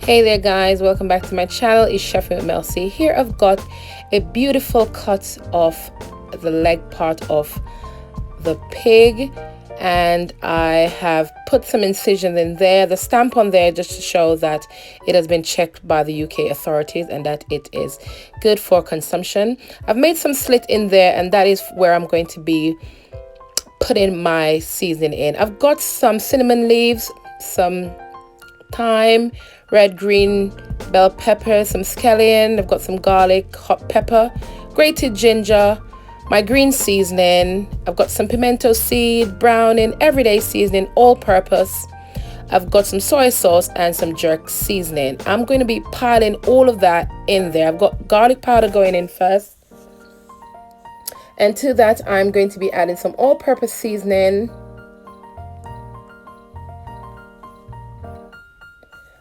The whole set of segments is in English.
Hey there guys, welcome back to my channel. It's Chef Mel C. Here I've got a beautiful cut of the leg part of the pig, and I have put some incisions in there, the stamp on there, just to show that it has been checked by the UK authorities and that it is good for consumption. I've made some slit in there, and that is where I'm going to be putting my seasoning in. I've got some cinnamon leaves, some thyme, red, green bell pepper, some scallion. I've got some garlic, hot pepper, grated ginger, my green seasoning. I've got some pimento seed, browning, everyday seasoning, all purpose. I've got some soy sauce and some jerk seasoning. I'm going to be piling all of that in there. I've got garlic powder going in first. And to that, I'm going to be adding some all-purpose seasoning.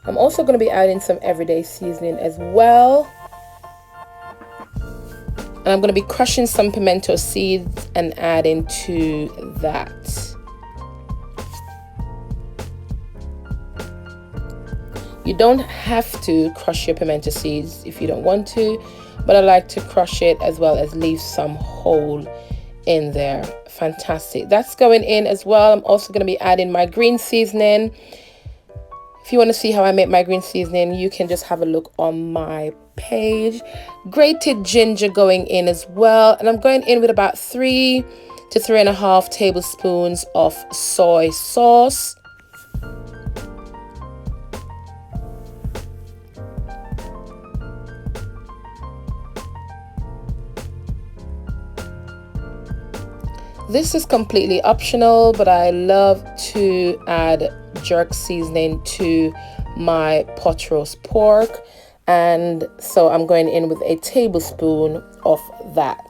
I'm also going to be adding some everyday seasoning as well. And I'm going to be crushing some pimento seeds and adding to that. You don't have to crush your pimento seeds if you don't want to, but I like to crush it as well as leave some whole in there. Fantastic. That's going in as well. I'm also going to be adding my green seasoning. If you want to see how I make my green seasoning, you can just have a look on my page. Grated ginger going in as well. And I'm going in with about 3 to 3.5 tablespoons of soy sauce. This is completely optional, but I love to add jerk seasoning to my pot roast pork, and so I'm going in with a tablespoon of that.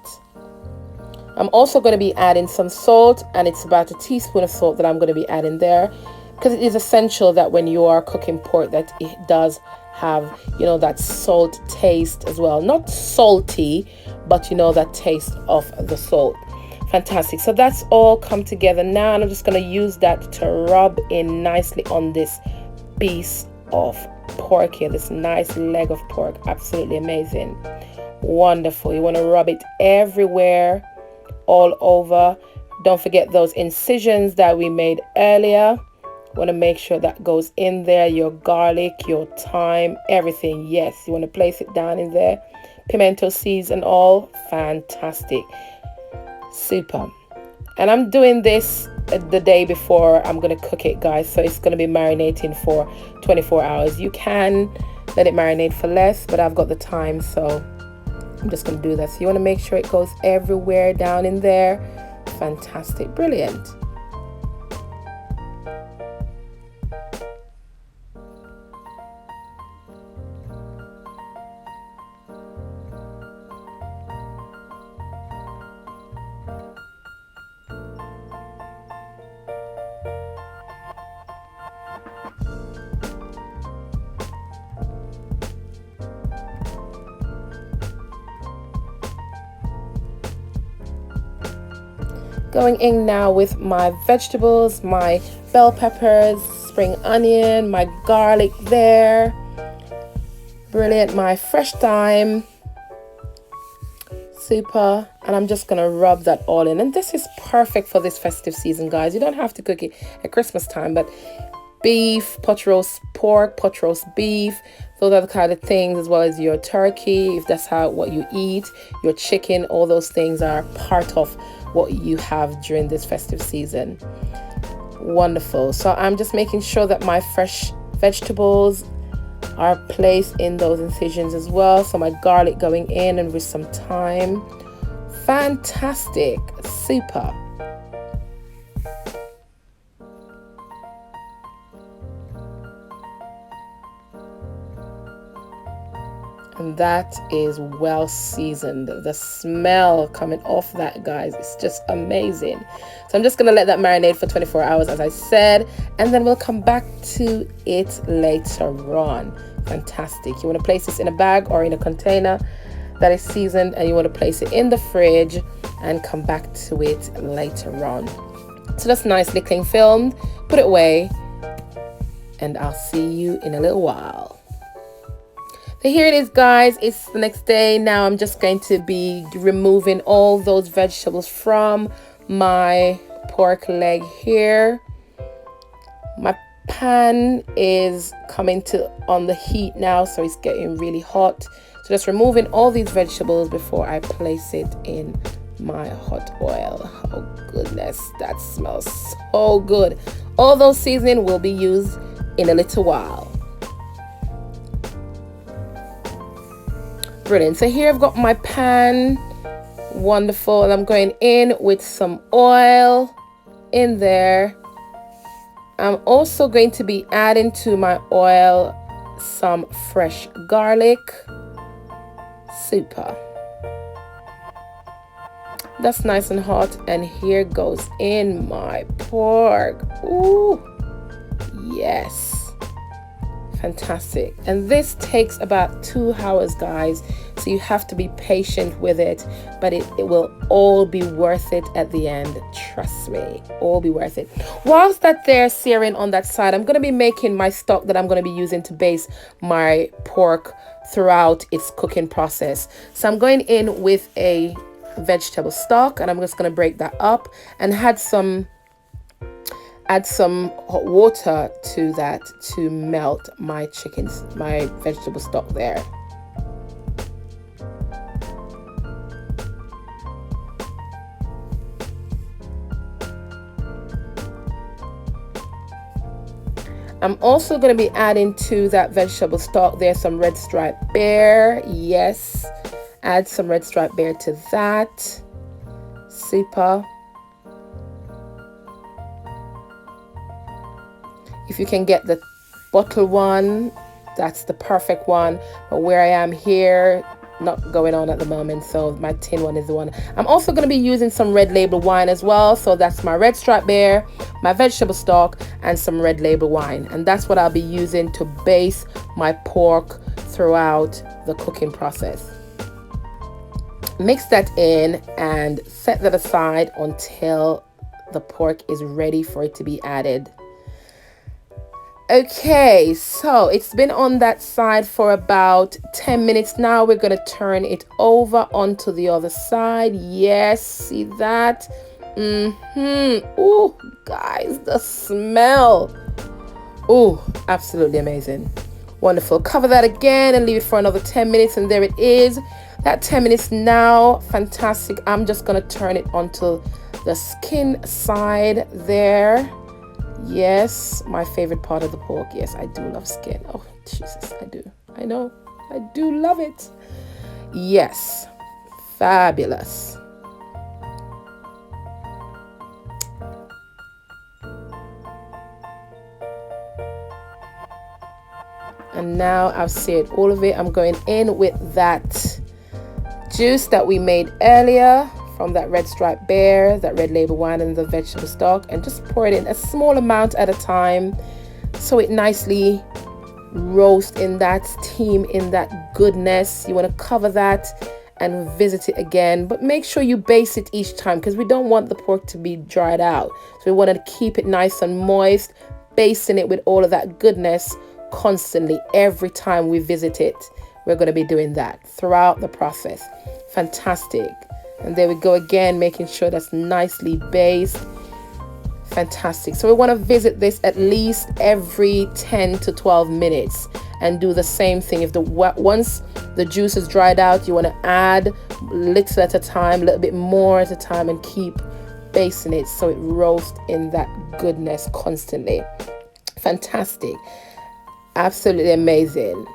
I'm also going to be adding some salt, and it's about a teaspoon of salt that I'm going to be adding there, because it is essential that when you are cooking pork that it does have, you know, that salt taste as well. Not salty, but you know, that taste of the salt. Fantastic. So that's all come together now, and I'm just going to use that to rub in nicely on this piece of pork here, this nice leg of pork. Absolutely amazing. Wonderful. You want to rub it everywhere, all over. Don't forget those incisions that we made earlier. Want to make sure that goes in there. Your garlic, your thyme, everything. Yes, you want to place it down in there. Pimento seeds and all. Fantastic. Super. And I'm doing this the day before I'm going to cook it, guys, so it's going to be marinating for 24 hours. You can let it marinate for less, but I've got the time, so I'm just going to do that. So you want to make sure it goes everywhere down in there. Fantastic. Brilliant. Going in now with my vegetables, my bell peppers, spring onion, my garlic there. Brilliant. My fresh thyme. Super. And I'm just going to rub that all in. And this is perfect for this festive season, guys. You don't have to cook it at Christmas time, but beef, pot roast pork, pot roast beef, those are the kind of things, as well as your turkey, if that's what you eat, your chicken, all those things are part of what you have during this festive season. Wonderful. So I'm just making sure that my fresh vegetables are placed in those incisions as well. So my garlic going in and with some thyme. Fantastic. Super. And that is well seasoned. The smell coming off that, guys, it's just amazing. So I'm just going to let that marinate for 24 hours, as I said, and then we'll come back to it later on. Fantastic. You want to place this in a bag or in a container that is seasoned, and you want to place it in the fridge and come back to it later on. So that's nicely cling filmed. Put it away, and I'll see you in a little while. So here it is, guys. It's the next day. Now I'm just going to be removing all those vegetables from my pork leg here. My pan is coming to on the heat now, so it's getting really hot. So just removing all these vegetables before I place it in my hot oil. Oh goodness, that smells so good. All those seasoning will be used in a little while. Brilliant. So here I've got my pan. Wonderful. And I'm going in with some oil in there. I'm also going to be adding to my oil some fresh garlic. Super. That's nice and hot. And here goes in my pork. Ooh, yes. Fantastic. And this takes about 2 hours, guys. So you have to be patient with it, but it will all be worth it at the end. Trust me, all be worth it. Whilst that they're searing on that side, I'm going to be making my stock that I'm going to be using to baste my pork throughout its cooking process. So I'm going in with a vegetable stock, and I'm just going to break that up and add some hot water to that to melt my vegetable stock there. I'm also going to be adding to that vegetable stock there some red striped bear. Yes, add some red striped bear to that. Super. If you can get the bottle one, that's the perfect one. But where I am here, not going on at the moment, so my tin one is the one. I'm also going to be using some red label wine as well. So that's my red striped bear, my vegetable stock, and some red label wine. And that's what I'll be using to baste my pork throughout the cooking process. Mix that in and set that aside until the pork is ready for it to be added. Okay, so it's been on that side for about 10 minutes now. We're going to turn it over onto the other side. Yes, see that? Oh, guys, the smell. Oh, absolutely amazing. Wonderful. Cover that again and leave it for another 10 minutes. And there it is. That 10 minutes now. Fantastic. I'm just going to turn it onto the skin side there. Yes, my favorite part of the pork. Yes, I do love skin. Oh, Jesus, I do. I know. I do love it. Yes. Fabulous. And now I've seared all of it. I'm going in with that juice that we made earlier from that red striped bear, that red label wine, and the vegetable stock, and just pour it in a small amount at a time so it nicely roasts in that steam, in that goodness. You want to cover that and visit it again, but make sure you baste it each time because we don't want the pork to be dried out. So we want to keep it nice and moist, basting it with all of that goodness constantly. Every time we visit it, we're going to be doing that throughout the process. Fantastic. And there we go again, making sure that's nicely based. Fantastic. So we want to visit this at least every 10 to 12 minutes and do the same thing. Once the juice is dried out, you want to add little at a time, a little bit more at a time, and keep basting it so it roasts in that goodness constantly. Fantastic. Absolutely amazing.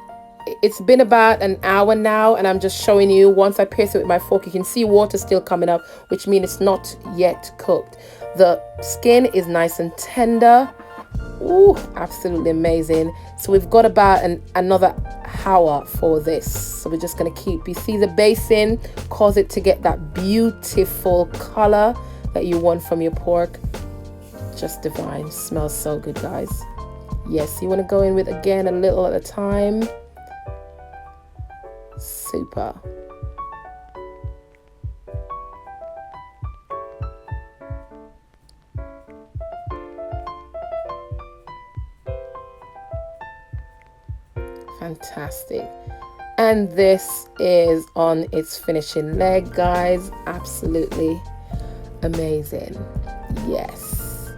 It's been about an hour now, and I'm just showing you. Once I pierce it with my fork, you can see water still coming up, which means it's not yet cooked. The skin is nice and tender. Ooh, absolutely amazing. So we've got about another hour for this. So we're just going to keep, you see the basting, cause it to get that beautiful color that you want from your pork. Just divine. Smells so good, guys. Yes, you want to go in with, again, a little at a time. Super. Fantastic. And this is on its finishing leg, guys. Absolutely amazing. Yes,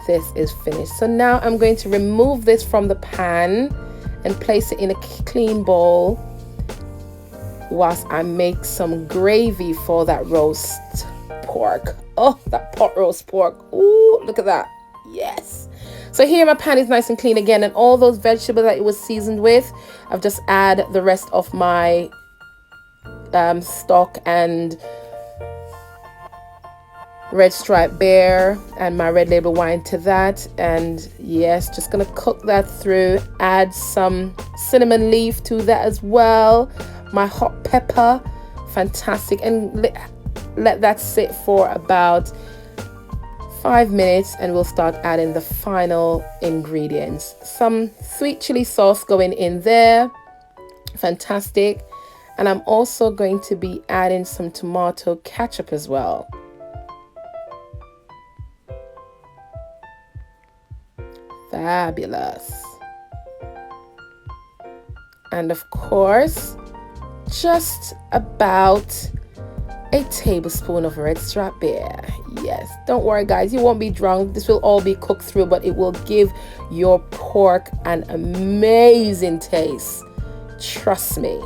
this is finished. So now I'm going to remove this from the pan and place it in a clean bowl whilst I make some gravy for that roast pork. Oh, that pot roast pork. Ooh, look at that. Yes. So here my pan is nice and clean again, and all those vegetables that it was seasoned with, I've just add the rest of my stock and red stripe bear and my red label wine to that. And yes, just gonna cook that through, add some cinnamon leaf to that as well, my hot pepper, fantastic, and let that sit for about 5 minutes, and we'll start adding the final ingredients. Some sweet chili sauce going in there, fantastic. And I'm also going to be adding some tomato ketchup as well. Fabulous. And of course, just about a tablespoon of red stripe beer. Yes, don't worry guys, you won't be drunk. This will all be cooked through, but it will give your pork an amazing taste. Trust me.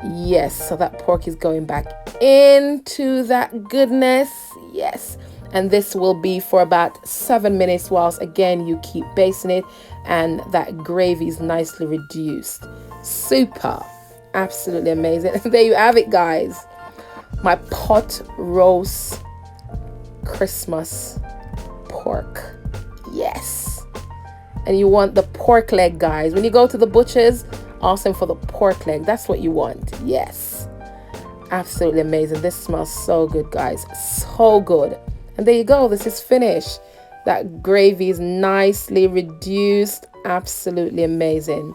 Yes, so that pork is going back into that goodness. Yes, and this will be for about 7 minutes whilst again you keep basting it, and that gravy is nicely reduced. Super. Absolutely amazing. There you have it, guys. My pot roast Christmas pork. Yes. And you want the pork leg, guys. When you go to the butcher's, ask them for the pork leg. That's what you want. Yes. Absolutely amazing. This smells so good, guys. So good. And there you go. This is finished. That gravy is nicely reduced. Absolutely amazing.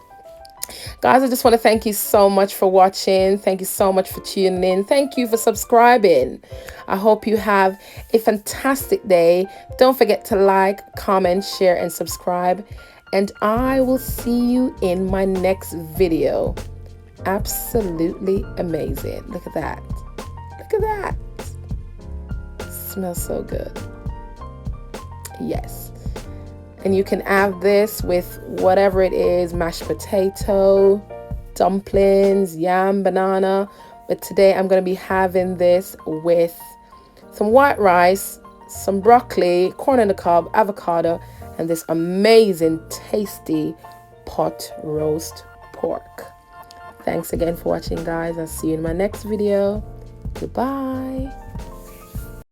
Guys, I just want to thank you so much for watching. Thank you so much for tuning in. Thank you for subscribing. I hope you have a fantastic day. Don't forget to like, comment, share, and subscribe. And I will see you in my next video. Absolutely amazing. Look at that. Look at that. Smells so good. Yes. And you can have this with whatever it is, mashed potato, dumplings, yam, banana. But today I'm going to be having this with some white rice, some broccoli, corn on the cob, avocado, and this amazing, tasty pot roast pork. Thanks again for watching, guys. I'll see you in my next video. Goodbye.